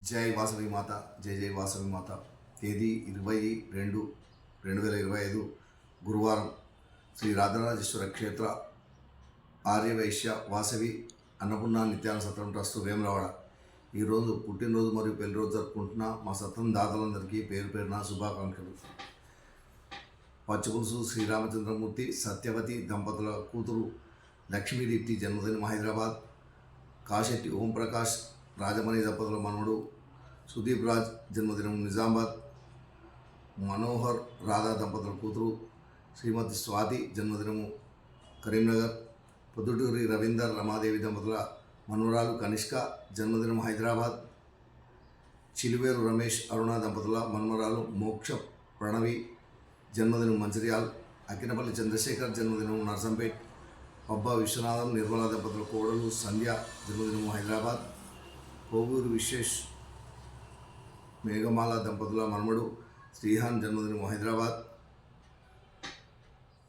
జై వాసవి మాత, జై జై వాసవి మాత. తేదీ 20/2/2025 గురువారం. శ్రీ రాజరాజేశ్వర క్షేత్ర ఆర్యవైశ్య వాసవి అన్నపూర్ణ నిత్యాన సత్రం ట్రస్ట్ వేములవాడ ఈరోజు పుట్టినరోజు మరియు పెళ్లిరోజు జరుపుకుంటున్న మా సత్రం దాతలందరికీ పేరు పేరున శుభాకాంక్షలు. పచ్చపులుసు శ్రీరామచంద్రమూర్తి సత్యవతి దంపతుల కూతురు లక్ష్మీదీప్తి జన్మదినం హైదరాబాద్. కాశెట్టి ఓంప్రకాష్ రాజమణి దంపతుల మనవడు సుదీప్ రాజ్ జన్మదినం నిజామాబాద్. మనోహర్ రాధా దంపతుల కూతురు శ్రీమతి స్వాతి జన్మదినము కరీంనగర్. పొద్దుటూరి రవీందర్ రమాదేవి దంపతుల మనవరాలు కనిష్క జన్మదినం హైదరాబాద్. చిలువేరు రమేష్ అరుణ దంపతుల మనవరాలు మోక్ష ప్రణవి జన్మదినం మంచిర్యాల్. అకినపల్లి చంద్రశేఖర్ జన్మదినం నర్సంపేట్. పబ్బా విశ్వనాథం నిర్మలా దంపతుల కోడలు సంధ్య జన్మదినం హైదరాబాద్. కోవూరు విశ్వేష్ మేఘమాల దంపతుల మనమడు శ్రీహాన్ జన్మదినం హైదరాబాద్.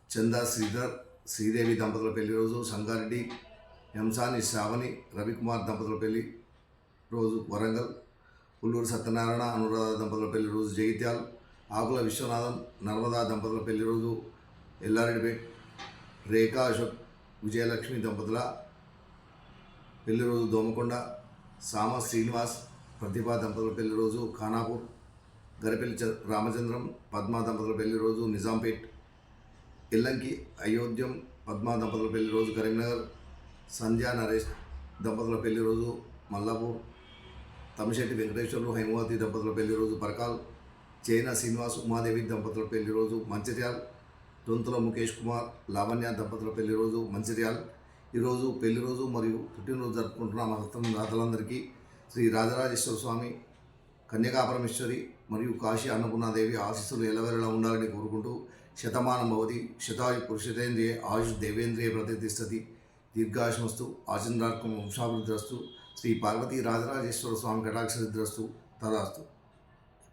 చందా శ్రీధర్ శ్రీదేవి దంపతుల పెళ్లి రోజు సంగారెడ్డి. ఎంసాని శ్రావణి రవికుమార్ దంపతుల పెళ్లి రోజు వరంగల్. పుల్లూరు సత్యనారాయణ అనురాధ దంపతుల పెళ్లి రోజు జగిత్యాల్. ఆకుల విశ్వనాథం నర్మదా దంపతుల పెళ్లి రోజు ఎల్లారెడ్డిపేట్. రేఖా అశోక్ విజయలక్ష్మి దంపతుల పెళ్లి రోజు దోమకొండ. సామ శ్రీనివాస్ ప్రతిభా దంపతుల పెళ్లి రోజు ఖానాపూర్. గరిపెల్లి రామచంద్రం పద్మా దంపతుల పెళ్లి రోజు నిజాంపేట్. ఎల్లంకి అయోధ్యం పద్మా దంపతుల పెళ్లి రోజు కరీంనగర్. సంధ్యా నరేష్ దంపతుల పెళ్లి రోజు మల్లాపూర్. తమిశెట్టి వెంకటేశ్వర్లు హైమవతి దంపతుల పెళ్లి రోజు పరకాల్. చైనా శ్రీనివాస్ ఉమాదేవి దంపతుల పెళ్లి రోజు మంచిర్యాల్. దొంతుల ముఖేష్ కుమార్ లావణ్య దంపతుల పెళ్లి రోజు మంచిర్యాల్. ఈరోజు పెళ్లి రోజు మరియు పుట్టినరోజు జరుపుకుంటున్న మా సత్రం దాతలందరికీ శ్రీ రాజరాజేశ్వర స్వామి, కన్యకాపరమేశ్వరి మరియు కాశీ అన్నపూర్ణాదేవి ఆశీస్సులు ఎల్లవెల్లలా ఉండాలని కోరుకుంటూ శతమానం భవతి శతాయు పురుషేంద్రియ ఆయుష్ దేవేంద్రియ ప్రతిష్టతి దీర్ఘాయుష్మస్తు ఆచంద్రార్కం వంశాభివృద్ధిరస్తు శ్రీ పార్వతీ రాజరాజేశ్వర స్వామి కటాక్ష సిద్ధిరస్తు తదాస్తు.